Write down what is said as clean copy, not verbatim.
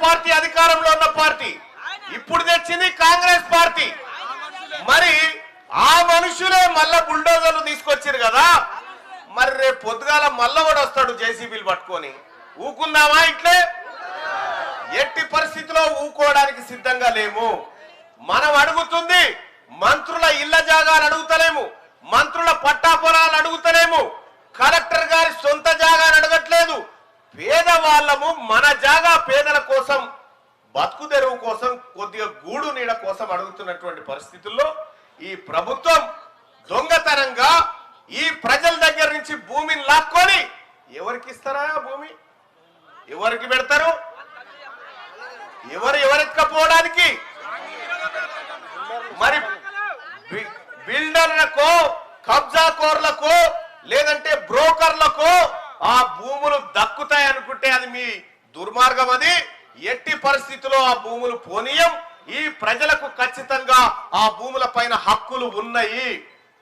Party అధికారంలో ఉన్న party, ఇప్పుడు తెచ్చింది కాంగ్రెస్ పార్టీ. మరి ఆ మనుషులే మళ్ళా బుల్డోజర్లు తీసుకొచ్చారు కదా, మరి రేపు పొద్దుగాల మళ్ళా కూడా వస్తాడు జేసీబీలు పట్టుకొని. ఊకుందామా? ఇట్లే ఎట్టి పరిస్థితిలో ఊకోవడానికి సిద్ధంగా లేము. మనం అడుగుతుంది మంత్రుల ఇళ్ల జాగాలు అడుగుతలేము, మంత్రుల పట్టా పొలాలు అడుగుతలేము, కలెక్టర్ గారి సొంత జాగాను అడగట్లేదు. పేదవాళ్ళము మన జాగా పేదల కోసం, బతుకు తెరువు కోసం, కొద్దిగా గూడు నీడ కోసం అడుగుతున్నటువంటి పరిస్థితుల్లో ఈ ప్రభుత్వం దొంగతనంగా ఈ ప్రజల దగ్గర నుంచి భూమిని లాక్కొని ఎవరికి ఇస్తారా? భూమి ఎవరికి పెడతారు? ఎవరెత్తుకపోవడానికి? మరి బిల్డర్లకు, కబ్జాకోర్లకు, లేదంటే బ్రోకర్లకు ఆ భూములు దక్కుతాయి అనుకుంటే అది మీ దుర్మార్గం. అది ఎట్టి పరిస్థితిలో ఆ భూములు పోనీయం. ఈ ప్రజలకు ఖచ్చితంగా ఆ భూముల పైన హక్కులు ఉన్నాయి.